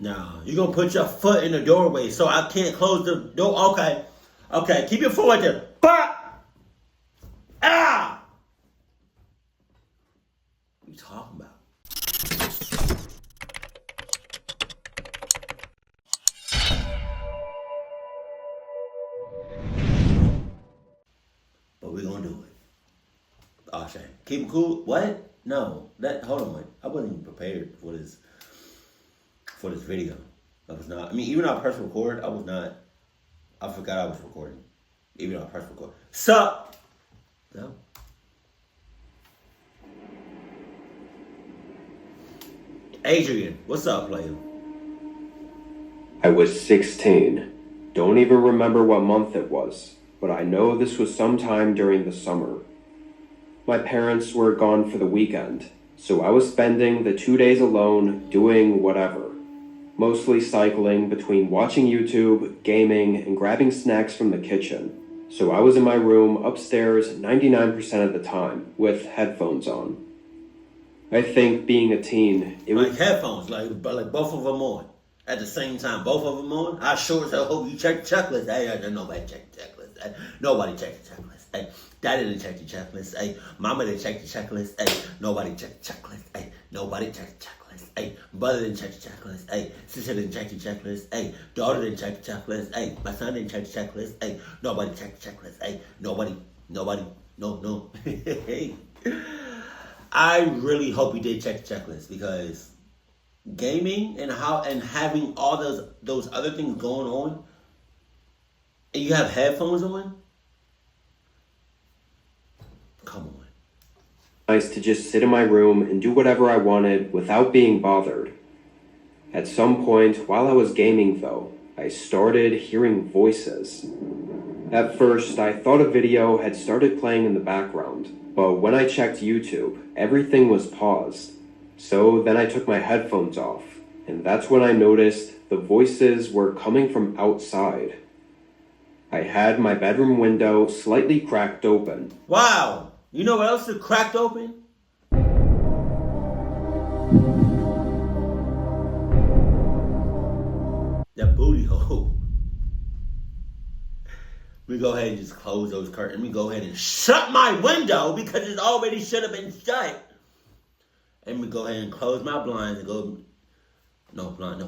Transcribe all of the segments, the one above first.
No, you're gonna put your foot in the doorway so I can't close the door. Okay. Okay, keep your foot right there. Bah! Ah! What are you talking about? But we're gonna do it. Oh, shame. Keep it cool. What? No. Hold on, wait. I wasn't even prepared for this video. I was not. I mean, even though I pressed record, I was not. I forgot I was recording. Even though I pressed record. Sup? No. Adrian, what's up, player? I was 16. Don't even remember what month it was, but I know this was sometime during the summer. My parents were gone for the weekend, so I was spending the 2 days alone doing whatever. Mostly cycling between watching YouTube, gaming, and grabbing snacks from the kitchen. So I was in my room upstairs 99% of the time with headphones on. I think being a teen, it was... Like headphones, like both of them on. At the same time, both of them on. I sure as hell hope you check the checklist. Hey, nobody checked the checklist. Hey, nobody checked the checklist. Hey, daddy didn't check the checklist. Hey, mama didn't check the checklist. Hey, nobody checked the checklist. Hey, nobody checked the checklist. Hey, brother didn't check the checklist. Hey, sister didn't check the checklist. Hey, daughter didn't check the checklist. Hey, my son didn't check the checklist. Hey, nobody checked the checklist. Hey, nobody, no. Hey, I really hope you did check the checklist because gaming and having all those other things going on, and you have headphones on. Come on. Nice to just sit in my room and do whatever I wanted without being bothered. At some point, while I was gaming though, I started hearing voices. At first, I thought a video had started playing in the background, but when I checked YouTube, everything was paused. So then I took my headphones off, and that's when I noticed the voices were coming from outside. I had my bedroom window slightly cracked open. Wow! You know what else is cracked open? That booty hole. We go ahead and just close those curtains. We go ahead and shut my window because it already should have been shut. And we go ahead and close my blinds and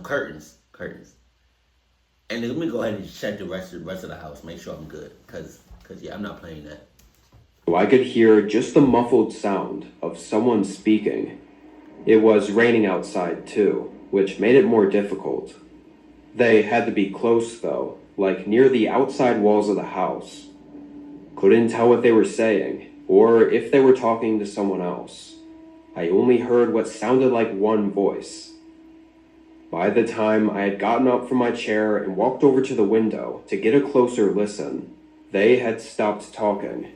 curtains. And then let me go ahead and check the rest of the house. Make sure I'm good. Cause yeah, I'm not playing that. So I could hear just the muffled sound of someone speaking. It was raining outside too, which made it more difficult. They had to be close though, like near the outside walls of the house. Couldn't tell what they were saying, or if they were talking to someone else. I only heard what sounded like one voice. By the time I had gotten up from my chair and walked over to the window to get a closer listen, they had stopped talking.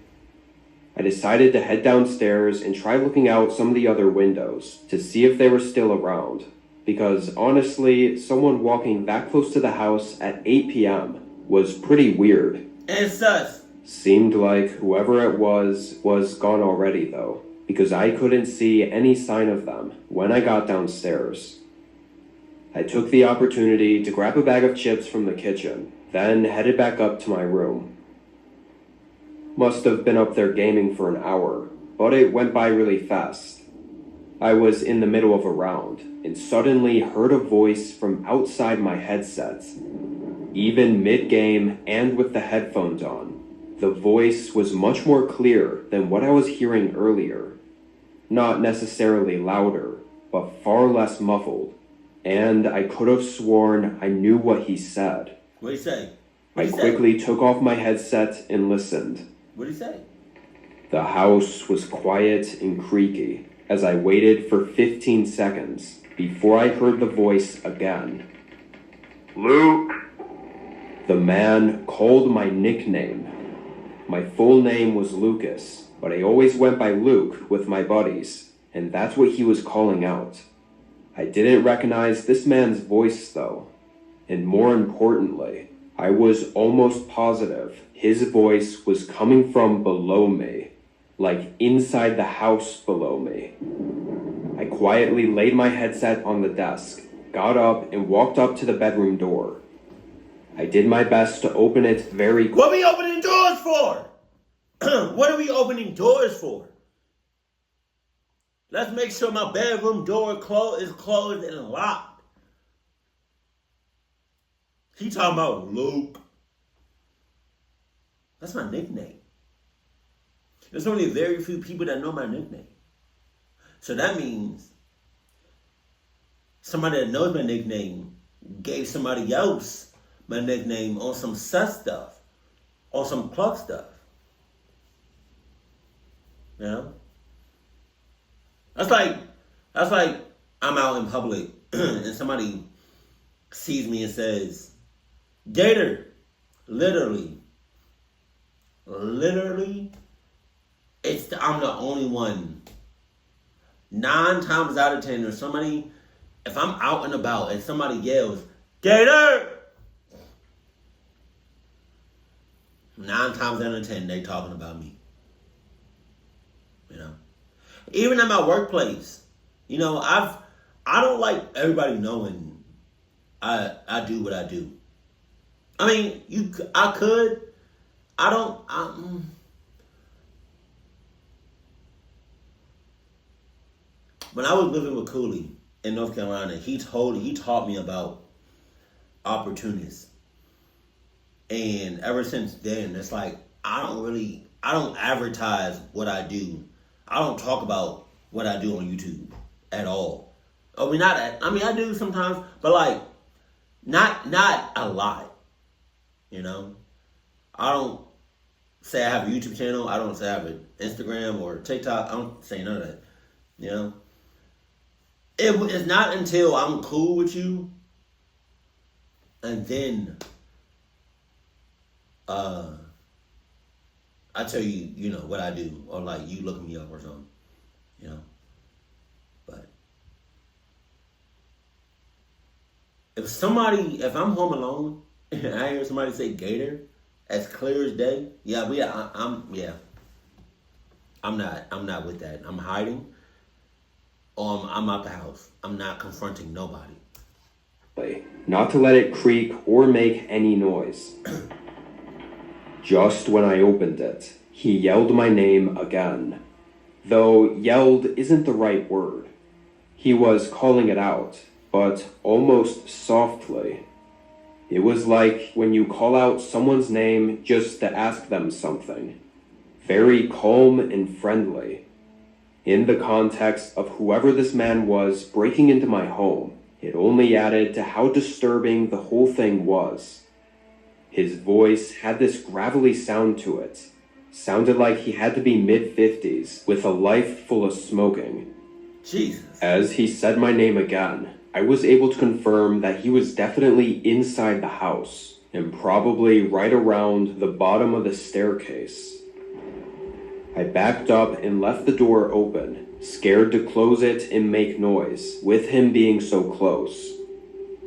I decided to head downstairs and try looking out some of the other windows to see if they were still around, because honestly, someone walking that close to the house at 8 p.m. was pretty weird. And sus. Seemed like whoever it was gone already though, because I couldn't see any sign of them when I got downstairs. I took the opportunity to grab a bag of chips from the kitchen, then headed back up to my room. Must have been up there gaming for an hour, but it went by really fast. I was in the middle of a round, and suddenly heard a voice from outside my headset. Even mid-game and with the headphones on, the voice was much more clear than what I was hearing earlier. Not necessarily louder, but far less muffled. And I could have sworn I knew what he said. What'd he say? I quickly took off my headset and listened. What'd he say? The house was quiet and creaky as I waited for 15 seconds before I heard the voice again. Luke! The man called my nickname. My full name was Lucas, but I always went by Luke with my buddies, and that's what he was calling out. I didn't recognize this man's voice though, and more importantly, I was almost positive his voice was coming from below me, like inside the house below me. I quietly laid my headset on the desk got up and walked up to the bedroom door. I did my best to open it very quickly. What are we opening doors for? What are we opening doors for? Let's make sure my bedroom door is closed and locked. He talking about Luke. That's my nickname. There's only very few people that know my nickname. So that means somebody that knows my nickname gave somebody else my nickname on some sus stuff, on some plug stuff. You know? That's like I'm out in public and somebody sees me and says, Gattor, literally, I'm the only one. 9 times out of 10, if I'm out and about and somebody yells, Gattor! 9 times out of 10, they talking about me. You know? Even at my workplace, you know, I don't like everybody knowing I do what I do. I mean, I could. I don't. When I was living with Cooley in North Carolina, he taught me about opportunists. And ever since then, it's like I don't advertise what I do. I don't talk about what I do on YouTube at all. I do sometimes, but like not a lot. You know? I don't say I have a YouTube channel. I don't say I have an Instagram or TikTok. I don't say none of that. You know? It's not until I'm cool with you and then I tell you, you know, what I do, or like you look me up or something, you know. But if I'm home alone and I hear somebody say Gattor, as clear as day, I'm not with that. I'm hiding. I'm out the house. I'm not confronting nobody. Not to let it creak or make any noise. Just when I opened it, he yelled my name again. Though yelled isn't the right word. He was calling it out, but almost softly. It was like when you call out someone's name just to ask them something. Very calm and friendly. In the context of whoever this man was breaking into my home, it only added to how disturbing the whole thing was. His voice had this gravelly sound to it. Sounded like he had to be mid-50s with a life full of smoking. Jesus. As he said my name again, I was able to confirm that he was definitely inside the house and probably right around the bottom of the staircase. I backed up and left the door open, scared to close it and make noise, with him being so close.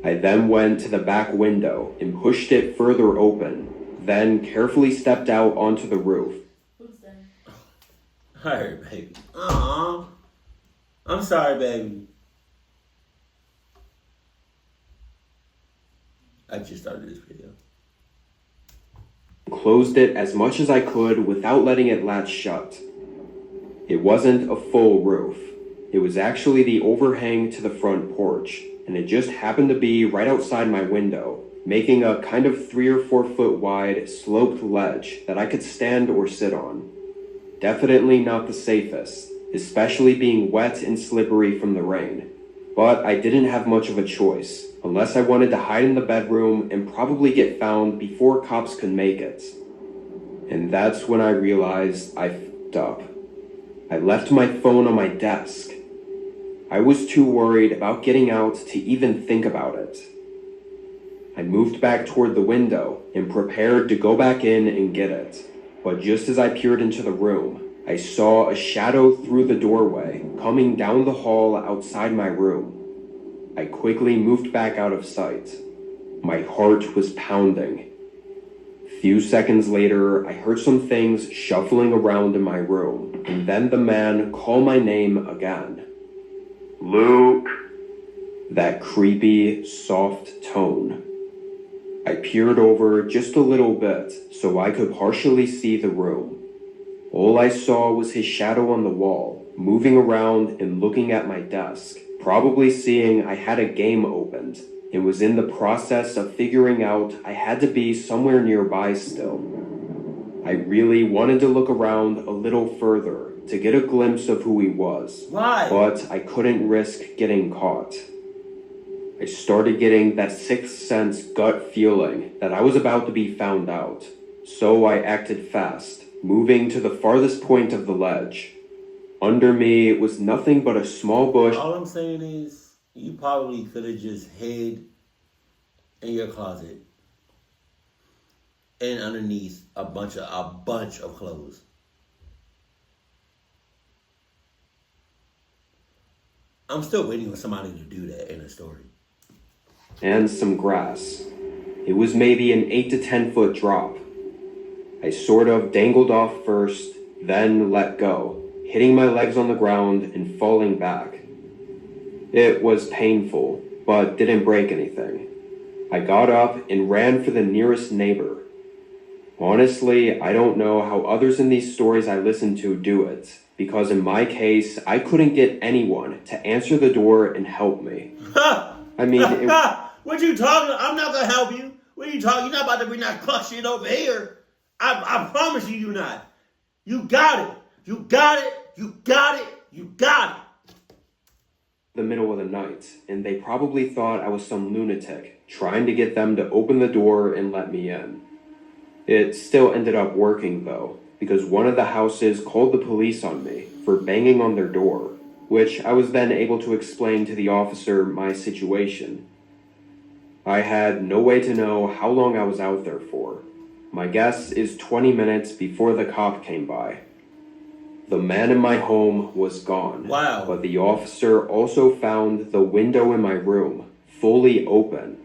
I then went to the back window and pushed it further open, then carefully stepped out onto the roof. Who's there? Alright, baby. Aww. I'm sorry, baby. I just started this video. Closed it as much as I could without letting it latch shut. It wasn't a full roof. It was actually the overhang to the front porch, and it just happened to be right outside my window, making a kind of 3 or 4 foot wide sloped ledge that I could stand or sit on. Definitely not the safest, especially being wet and slippery from the rain. But I didn't have much of a choice, unless I wanted to hide in the bedroom and probably get found before cops could make it. And that's when I realized I f***ed up. I left my phone on my desk. I was too worried about getting out to even think about it. I moved back toward the window and prepared to go back in and get it. But just as I peered into the room, I saw a shadow through the doorway coming down the hall outside my room. I quickly moved back out of sight. My heart was pounding. A few seconds later, I heard some things shuffling around in my room, and then the man call my name again. Luke. That creepy, soft tone. I peered over just a little bit so I could partially see the room. All I saw was his shadow on the wall, moving around and looking at my desk, probably seeing I had a game opened, and was in the process of figuring out I had to be somewhere nearby still. I really wanted to look around a little further to get a glimpse of who he was. Why? But I couldn't risk getting caught. I started getting that sixth sense gut feeling that I was about to be found out, so I acted fast, moving to the farthest point of the ledge. Under me was nothing but a small bush. All I'm saying is, you probably could have just hid in your closet and underneath a bunch of clothes. I'm still waiting for somebody to do that in a story. And some grass. It was maybe an 8 to 10 foot drop. I sort of dangled off first, then let go, hitting my legs on the ground and falling back. It was painful, but didn't break anything. I got up and ran for the nearest neighbor. Honestly, I don't know how others in these stories I listen to do it, because in my case, I couldn't get anyone to answer the door and help me. I mean, what you talking about? I'm not gonna help you. What are you talking? You're not about to bring that cluck shit over here. I promise you're not. You got it. You got it. You got it. You got it. The middle of the night, and they probably thought I was some lunatic trying to get them to open the door and let me in. It still ended up working though, because one of the houses called the police on me for banging on their door, which I was then able to explain to the officer my situation. I had no way to know how long I was out there for. My guess is 20 minutes before the cop came by. The man in my home was gone. Wow. But the officer also found the window in my room fully open.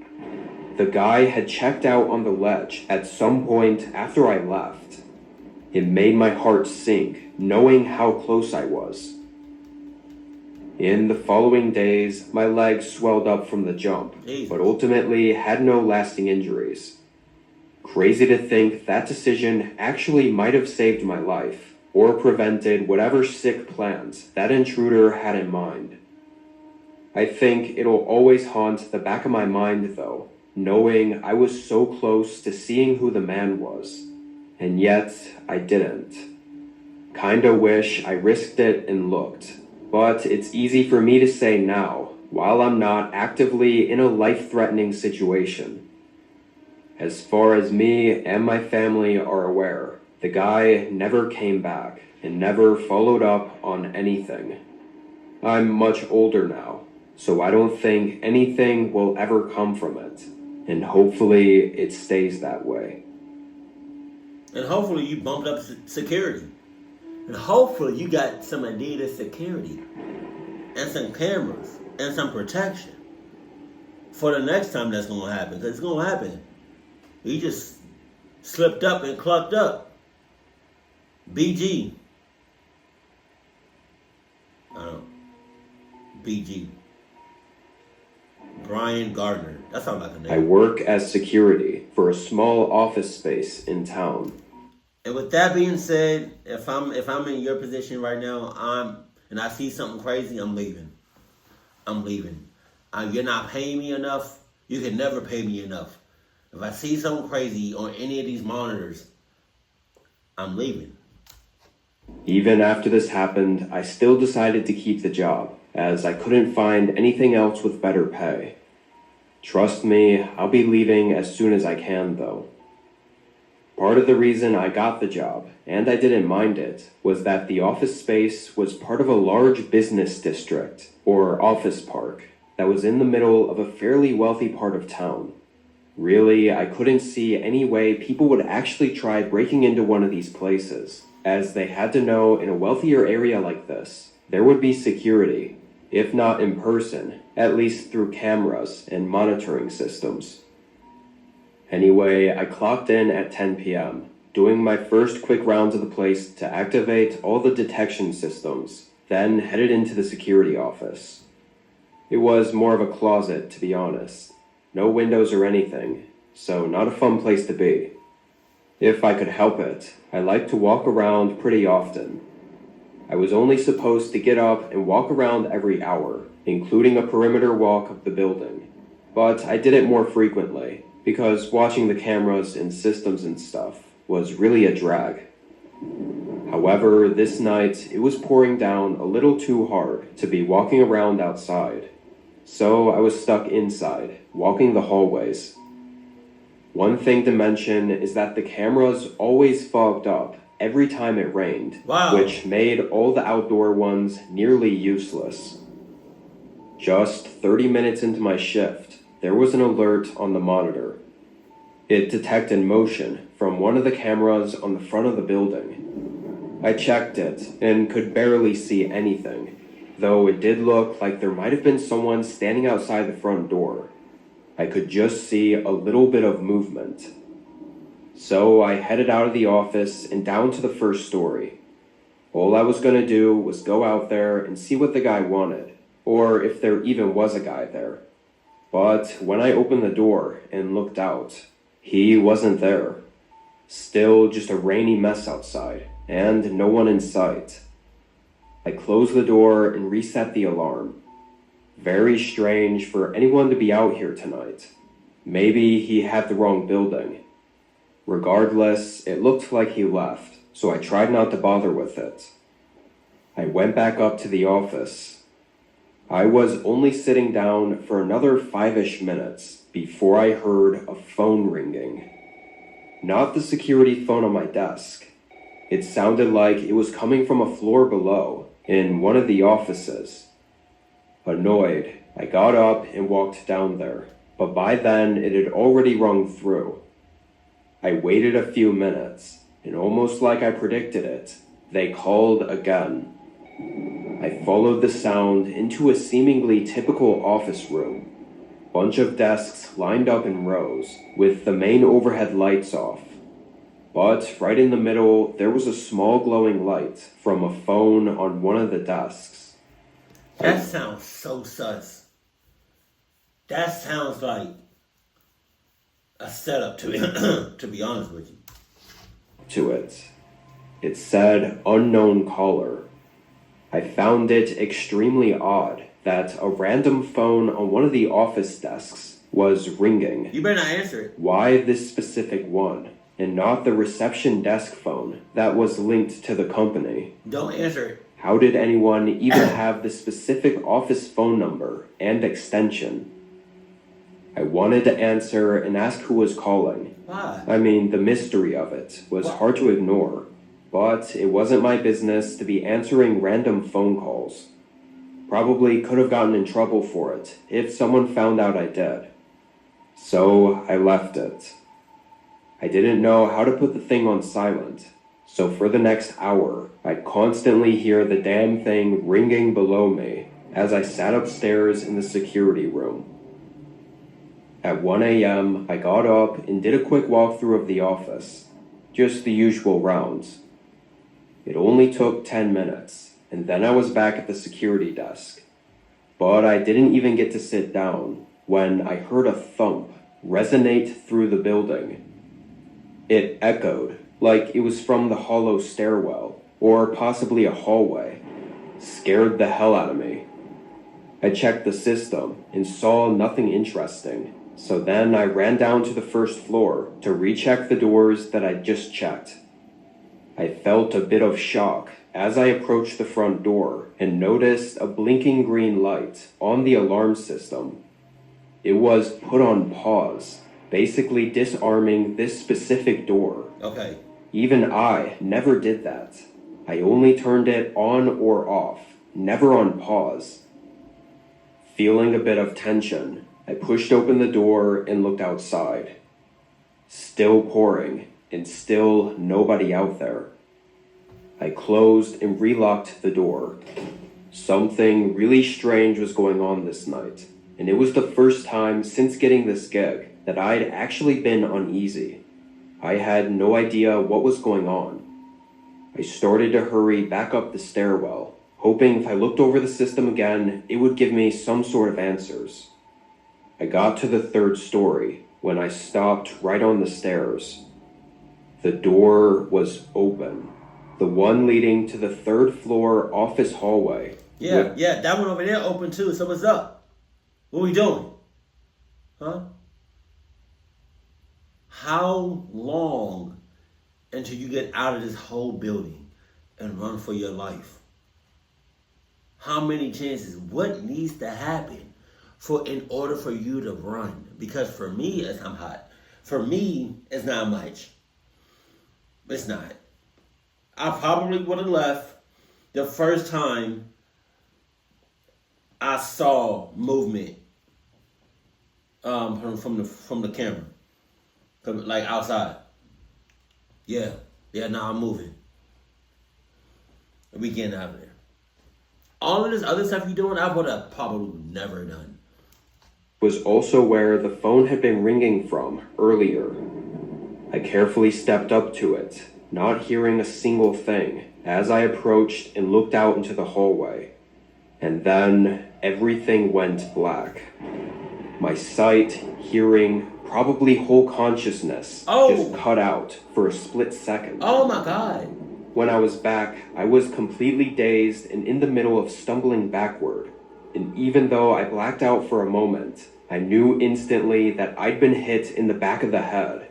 The guy had checked out on the ledge at some point after I left. It made my heart sink, knowing how close I was. In the following days, my legs swelled up from the jump, but ultimately had no lasting injuries. Crazy to think that decision actually might have saved my life, or prevented whatever sick plans that intruder had in mind. I think it'll always haunt the back of my mind though, knowing I was so close to seeing who the man was, and yet I didn't. Kinda wish I risked it and looked, but it's easy for me to say now, while I'm not actively in a life-threatening situation. As far as me and my family are aware, the guy never came back and never followed up on anything. I'm much older now, so I don't think anything will ever come from it, and hopefully it stays that way. And hopefully you bumped up security. And hopefully you got some Adidas security and some cameras and some protection for the next time that's going to happen. Because it's going to happen. You just slipped up and clucked up. BG. BG. Brian Gardner. That sounds like a name. I work as security for a small office space in town. And with that being said, if I'm in your position right now, and I see something crazy, I'm leaving. I'm leaving. You're not paying me enough. You can never pay me enough. If I see something crazy on any of these monitors, I'm leaving. Even after this happened, I still decided to keep the job, as I couldn't find anything else with better pay. Trust me, I'll be leaving as soon as I can, though. Part of the reason I got the job, and I didn't mind it, was that the office space was part of a large business district, or office park, that was in the middle of a fairly wealthy part of town. Really, I couldn't see any way people would actually try breaking into one of these places, as they had to know in a wealthier area like this, there would be security, if not in person, at least through cameras and monitoring systems. Anyway, I clocked in at 10 p.m., doing my first quick rounds of the place to activate all the detection systems, then headed into the security office. It was more of a closet, to be honest. No windows or anything, so not a fun place to be. If I could help it, I like to walk around pretty often. I was only supposed to get up and walk around every hour, including a perimeter walk of the building. But I did it more frequently, because watching the cameras and systems and stuff was really a drag. However, this night, it was pouring down a little too hard to be walking around outside. So I was stuck inside, walking the hallways. One thing to mention is that the cameras always fogged up every time it rained, Wow. which made all the outdoor ones nearly useless. Just 30 minutes into my shift, there was an alert on the monitor. It detected motion from one of the cameras on the front of the building. I checked it and could barely see anything, though it did look like there might have been someone standing outside the front door. I could just see a little bit of movement. So I headed out of the office and down to the first story. All I was going to do was go out there and see what the guy wanted, or if there even was a guy there. But when I opened the door and looked out, he wasn't there. Still just a rainy mess outside, and no one in sight. I closed the door and reset the alarm. Very strange for anyone to be out here tonight. Maybe he had the wrong building. Regardless, it looked like he left, so I tried not to bother with it. I went back up to the office. I was only sitting down for another 5-ish minutes before I heard a phone ringing. Not the security phone on my desk. It sounded like it was coming from a floor below, in one of the offices. Annoyed, I got up and walked down there, but by then it had already rung through. I waited a few minutes, and almost like I predicted it, they called again. I followed the sound into a seemingly typical office room. Bunch of desks lined up in rows, with the main overhead lights off. But right in the middle, there was a small glowing light from a phone on one of the desks. That sounds so sus. That sounds like a setup to it, to be honest with you. To it. It said unknown caller. I found it extremely odd that a random phone on one of the office desks was ringing. You better not answer it. Why this specific one, and not the reception desk phone that was linked to the company? Don't answer it. How did anyone even have the specific office phone number and extension? I wanted to answer and ask who was calling. Why? I mean, the mystery of it was hard to ignore, but it wasn't my business to be answering random phone calls. Probably could have gotten in trouble for it if someone found out I did. So I left it. I didn't know how to put the thing on silent, so for the next hour, I'd constantly hear the damn thing ringing below me as I sat upstairs in the security room. At 1 a.m., I got up and did a quick walkthrough of the office, just the usual rounds. It only took 10 minutes, and then I was back at the security desk. But I didn't even get to sit down when I heard a thump resonate through the building. It echoed like it was from the hollow stairwell, or possibly a hallway. Scared the hell out of me. I checked the system and saw nothing interesting, so then I ran down to the first floor to recheck the doors that I'd just checked. I felt a bit of shock as I approached the front door and noticed a blinking green light on the alarm system. It was put on pause, basically disarming this specific door. Okay. Even I never did that. I only turned it on or off, never on pause. Feeling a bit of tension, I pushed open the door and looked outside. Still pouring, and still nobody out there. I closed and relocked the door. Something really strange was going on this night, and it was the first time since getting this gig that I'd actually been uneasy. I had no idea what was going on. I started to hurry back up the stairwell, hoping if I looked over the system again, it would give me some sort of answers. I got to the 3rd story when I stopped right on the stairs. The door was open. The one leading to the 3rd floor office hallway. Yeah, that one over there open too. So what's up? What we doing? Huh? How long until you get out of this whole building and run for your life? How many chances? What needs to happen in order for you to run? Because for me, I'm hot. For me, it's not much. It's not. I probably would have left the first time I saw movement from the camera, like outside. Yeah. Now I'm moving. We getting out of there. All of this other stuff you doing, I would have probably never done. Was also where the phone had been ringing from earlier. I carefully stepped up to it, not hearing a single thing, as I approached and looked out into the hallway. And then everything went black. My sight, hearing, probably whole consciousness just cut out for a split second. Oh my God. When I was back, I was completely dazed and in the middle of stumbling backward. And even though I blacked out for a moment, I knew instantly that I'd been hit in the back of the head.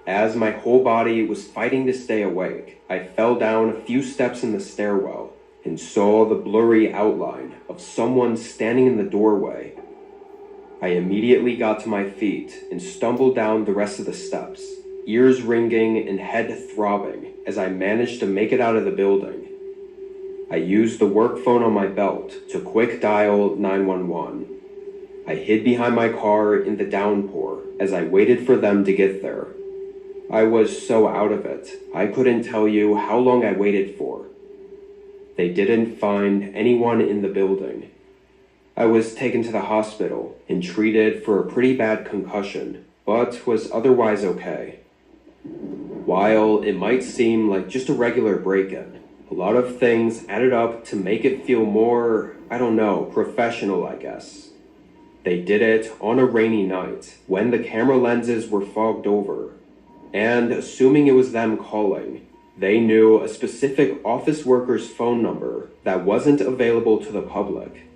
As my whole body was fighting to stay awake, I fell down a few steps in the stairwell and saw the blurry outline of someone standing in the doorway. I immediately got to my feet and stumbled down the rest of the steps, ears ringing and head throbbing as I managed to make it out of the building. I used the work phone on my belt to quick dial 911. I hid behind my car in the downpour as I waited for them to get there. I was so out of it, I couldn't tell you how long I waited for. They didn't find anyone in the building. I was taken to the hospital and treated for a pretty bad concussion, but was otherwise okay. While it might seem like just a regular break-in, a lot of things added up to make it feel more, professional, I guess. They did it on a rainy night when the camera lenses were fogged over. And assuming it was them calling, they knew a specific office worker's phone number that wasn't available to the public.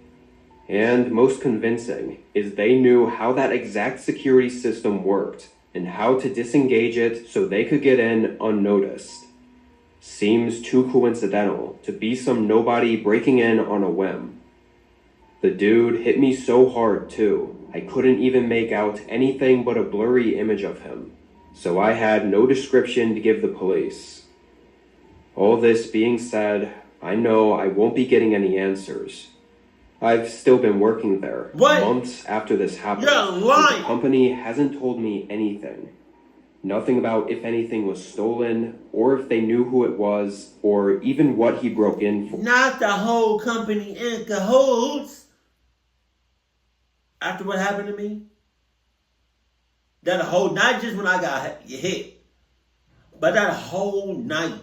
And most convincing is they knew how that exact security system worked and how to disengage it so they could get in unnoticed. Seems too coincidental to be some nobody breaking in on a whim. The dude hit me so hard too, I couldn't even make out anything but a blurry image of him. So I had no description to give the police. All this being said, I know I won't be getting any answers. I've still been working there months after this happened. You're lying! The company hasn't told me anything. Nothing about if anything was stolen, or if they knew who it was, or even what he broke in for. Not the whole company in cahoots. After what happened to me? That whole, not just when I got hit, but that whole night,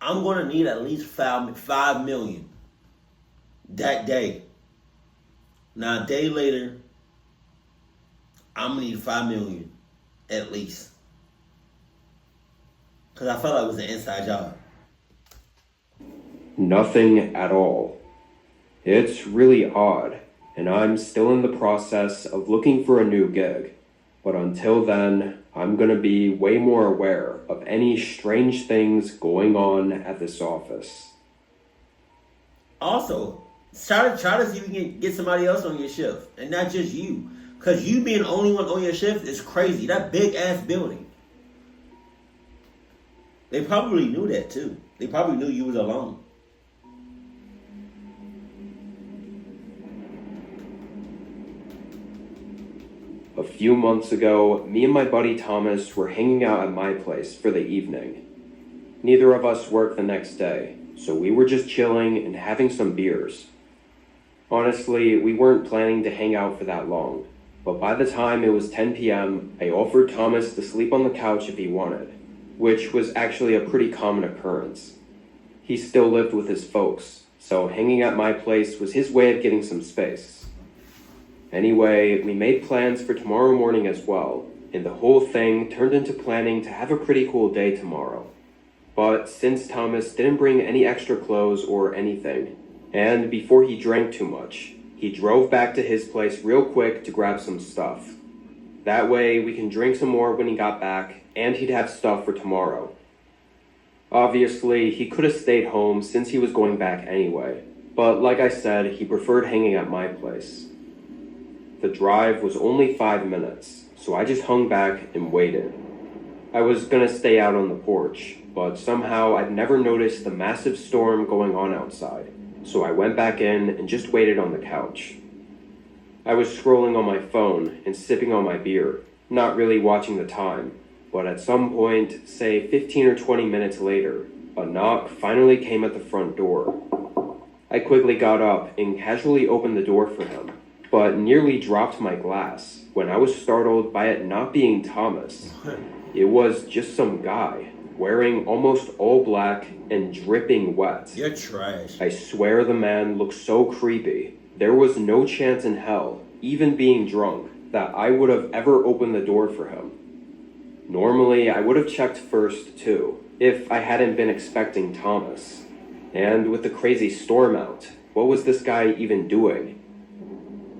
I'm going to need at least $5 million that day. Now, a day later, I'm going to need $5 million at least. Because I felt like it was an inside job. Nothing at all. It's really odd, and I'm still in the process of looking for a new gig. But until then, I'm going to be way more aware of any strange things going on at this office. Also, try to see if you can get somebody else on your shift, and not just you. Because you being the only one on your shift is crazy. That big-ass building. They probably knew that, too. They probably knew you was alone. A few months ago, me and my buddy Thomas were hanging out at my place for the evening. Neither of us worked the next day, so we were just chilling and having some beers. Honestly, we weren't planning to hang out for that long, but by the time it was 10 p.m., I offered Thomas to sleep on the couch if he wanted, which was actually a pretty common occurrence. He still lived with his folks, so hanging at my place was his way of getting some space. Anyway, we made plans for tomorrow morning as well, and the whole thing turned into planning to have a pretty cool day tomorrow. But since Thomas didn't bring any extra clothes or anything, and before he drank too much, he drove back to his place real quick to grab some stuff. That way we can drink some more when he got back, and he'd have stuff for tomorrow. Obviously, he could have stayed home since he was going back anyway, but like I said, he preferred hanging at my place. The drive was only 5 minutes, so I just hung back and waited. I was gonna stay out on the porch, but somehow I'd never noticed the massive storm going on outside, so I went back in and just waited on the couch. I was scrolling on my phone and sipping on my beer, not really watching the time, but at some point, say 15 or 20 minutes later, a knock finally came at the front door. I quickly got up and casually opened the door for him, but nearly dropped my glass when I was startled by it not being Thomas. It was just some guy, wearing almost all black and dripping wet. You're trash. I swear the man looked so creepy. There was no chance in hell, even being drunk, that I would have ever opened the door for him. Normally, I would have checked first, too, if I hadn't been expecting Thomas. And with the crazy storm out, what was this guy even doing?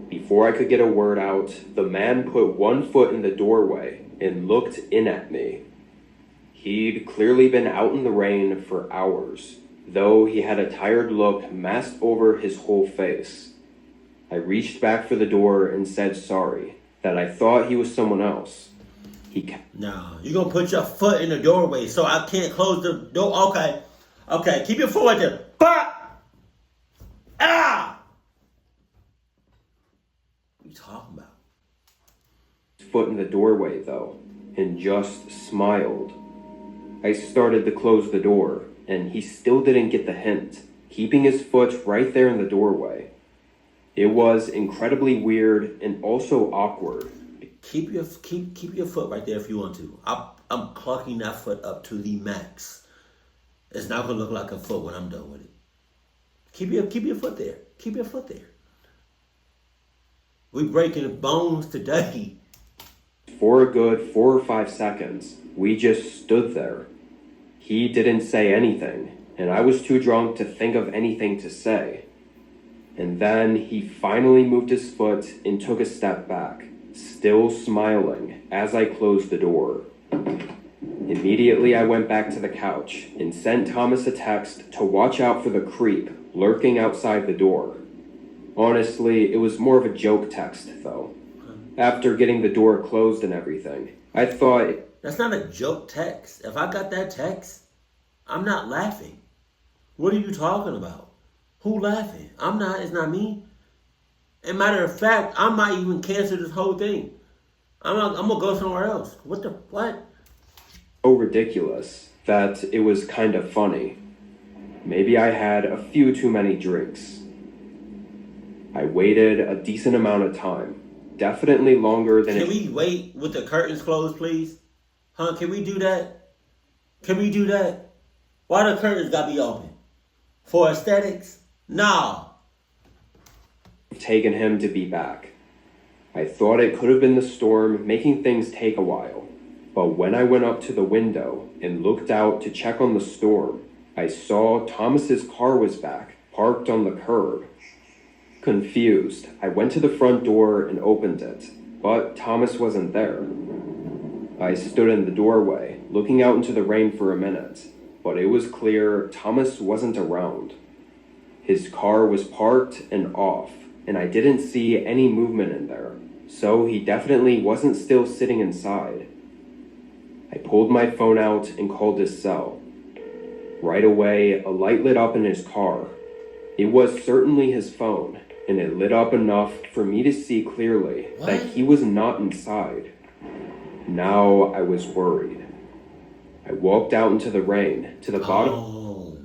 Before I could get a word out, the man put one foot in the doorway and looked in at me. He'd clearly been out in the rain for hours, though he had a tired look masked over his whole face. I reached back for the door and said sorry, that I thought he was someone else. No, you're gonna put your foot in the doorway so I can't close the door. Okay, keep your foot right there. Bah! Ah! What are you talking about? Foot in the doorway, though, and just smiled. I started to close the door, and he still didn't get the hint, keeping his foot right there in the doorway. It was incredibly weird and also awkward. Keep your foot right there if you want to. I'm clucking that foot up to the max. It's not gonna look like a foot when I'm done with it. Keep your foot there. Keep your foot there. We breaking bones today. For a good 4 or 5 seconds, we just stood there. He didn't say anything, and I was too drunk to think of anything to say. And then he finally moved his foot and took a step back, still smiling as I closed the door. Immediately I went back to the couch and sent Thomas a text to watch out for the creep lurking outside the door. Honestly, it was more of a joke text, though. After getting the door closed and everything, I thought... That's not a joke text. If I got that text, I'm not laughing. What are you talking about? Who laughing? I'm not. It's not me. And matter of fact, I might even cancel this whole thing. I'm gonna go somewhere else. What? So ridiculous that it was kind of funny. Maybe I had a few too many drinks. I waited a decent amount of time. Definitely longer than... Can we wait with the curtains closed, please? Huh? Can we do that? Can we do that? Why the curtains gotta be open? For aesthetics? No. Taken him to be back. I thought it could have been the storm making things take a while. But when I went up to the window and looked out to check on the storm, I saw Thomas's car was back, parked on the curb. Confused, I went to the front door and opened it, but Thomas wasn't there. I stood in the doorway, looking out into the rain for a minute, but it was clear Thomas wasn't around. His car was parked and off, and I didn't see any movement in there, so he definitely wasn't still sitting inside. I pulled my phone out and called his cell. Right away, a light lit up in his car. It was certainly his phone, and it lit up enough for me to see clearly that he was not inside. Now I was worried. I walked out into the rain to the bottom. Oh,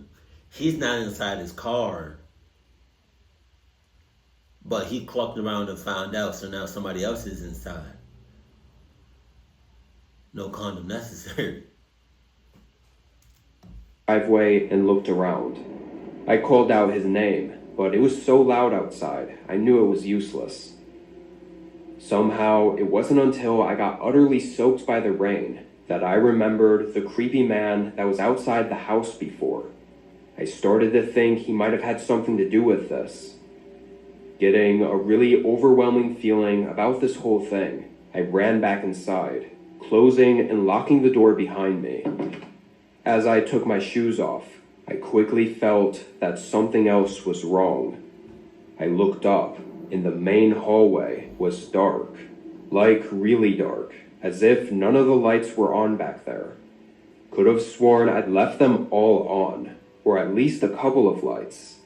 he's not inside his car. But he clucked around and found out, so now somebody else is inside. No condom necessary. driveway and looked around. I called out his name, but it was so loud outside, I knew it was useless. Somehow, it wasn't until I got utterly soaked by the rain that I remembered the creepy man that was outside the house before. I started to think he might have had something to do with this. Getting a really overwhelming feeling about this whole thing, I ran back inside, closing and locking the door behind me. As I took my shoes off, I quickly felt that something else was wrong. I looked up, and the main hallway was dark, like really dark, as if none of the lights were on back there. Could have sworn I'd left them all on, or at least a couple of lights.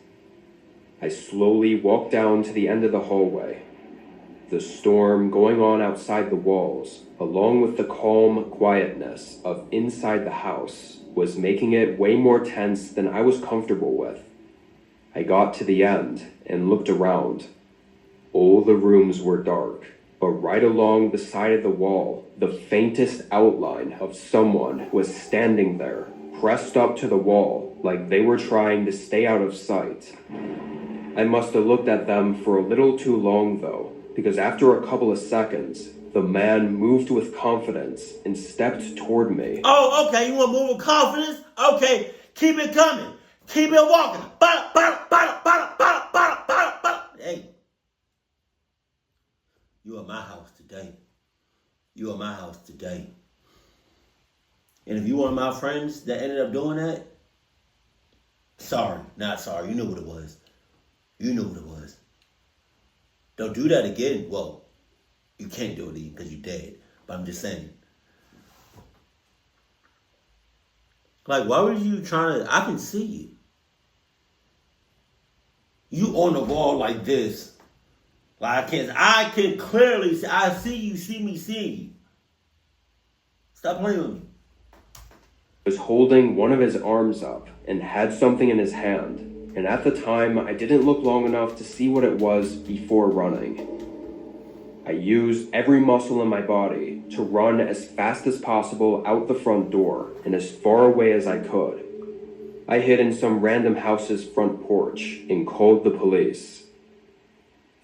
I slowly walked down to the end of the hallway. The storm going on outside the walls, along with the calm quietness of inside the house, was making it way more tense than I was comfortable with. I got to the end and looked around. All the rooms were dark, but right along the side of the wall, the faintest outline of someone was standing there, pressed up to the wall, like they were trying to stay out of sight. I must have looked at them for a little too long, though, because after a couple of seconds, the man moved with confidence and stepped toward me. Oh, okay, you want to move with confidence? Okay, keep it coming. Keep it walking. Hey, you at my house today. You at my house today. And if you one of my friends that ended up doing that, sorry, not sorry. You knew what it was. You knew what it was. Don't do that again. Well, you can't do it again because you're dead. But I'm just saying. Like, why were you trying to... I can see you. You on the wall like this. Like, I can clearly see... I see you, see me, see you. Stop playing with me. Was holding one of his arms up and had something in his hand. And at the time, I didn't look long enough to see what it was before running. I used every muscle in my body to run as fast as possible out the front door and as far away as I could. I hid in some random house's front porch and called the police.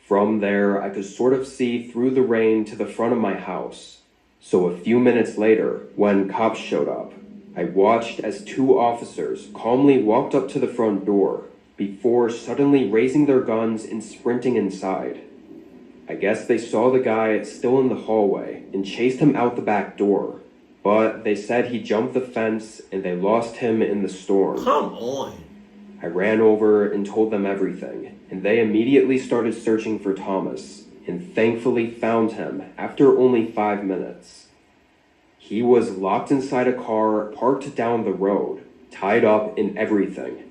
From there, I could sort of see through the rain to the front of my house. So a few minutes later, when cops showed up, I watched as two officers calmly walked up to the front door before suddenly raising their guns and sprinting inside. I guess they saw the guy still in the hallway and chased him out the back door, but they said he jumped the fence and they lost him in the storm. Come on. I ran over and told them everything, and they immediately started searching for Thomas, and thankfully found him after only 5 minutes. He was locked inside a car parked down the road, tied up in everything.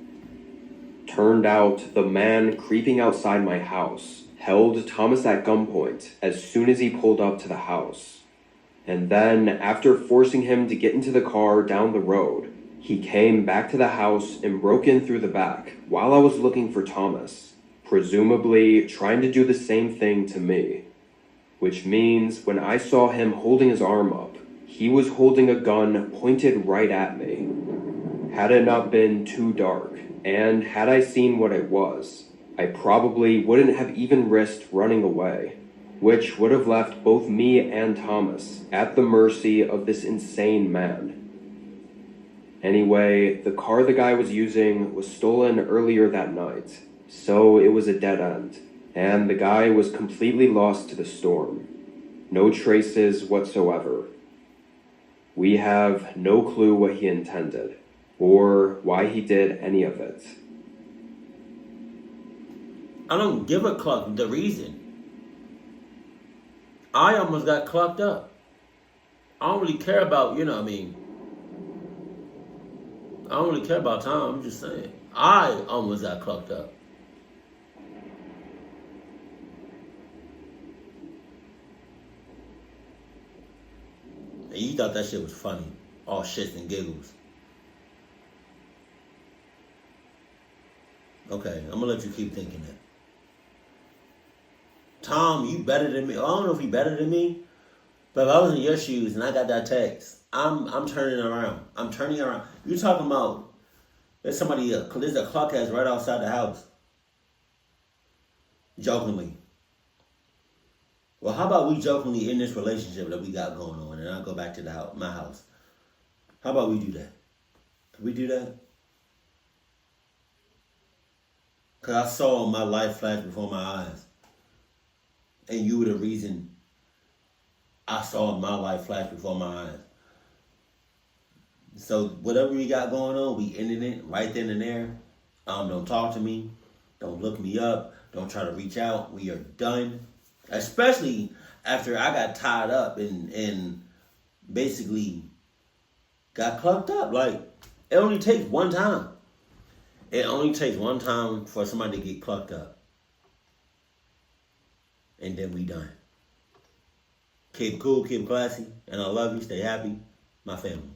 Turned out the man creeping outside my house held Thomas at gunpoint as soon as he pulled up to the house. And then, after forcing him to get into the car down the road, he came back to the house and broke in through the back while I was looking for Thomas, presumably trying to do the same thing to me. Which means when I saw him holding his arm up, he was holding a gun pointed right at me. Had it not been too dark, and had I seen what it was, I probably wouldn't have even risked running away, which would have left both me and Thomas at the mercy of this insane man. Anyway, the car the guy was using was stolen earlier that night, so it was a dead end, and the guy was completely lost to the storm. No traces whatsoever. We have no clue what he intended, or why he did any of it. I don't give a cluck the reason. I almost got clucked up. I don't really care about, I don't really care about time, I'm just saying. I almost got clucked up. And you thought that shit was funny. All shits and giggles. Okay, I'm gonna let you keep thinking that. Tom, you better than me. I don't know if you better than me, but if I was in your shoes and I got that text, I'm turning around. I'm turning around. You talking about There's a clock house right outside the house. Jokingly. Well, how about we jokingly in this relationship that we got going on, and I'll go back to my house. How about we do that? Can we do that? Because I saw my life flash before my eyes. And you were the reason I saw my life flash before my eyes. So whatever we got going on, we ended it right then and there. Don't talk to me. Don't look me up. Don't try to reach out. We are done. Especially after I got tied up and basically got clucked up. Like, it only takes one time. It only takes one time for somebody to get clucked up. And then we done. Keep it cool, keep it classy. And I love you. Stay happy. My family.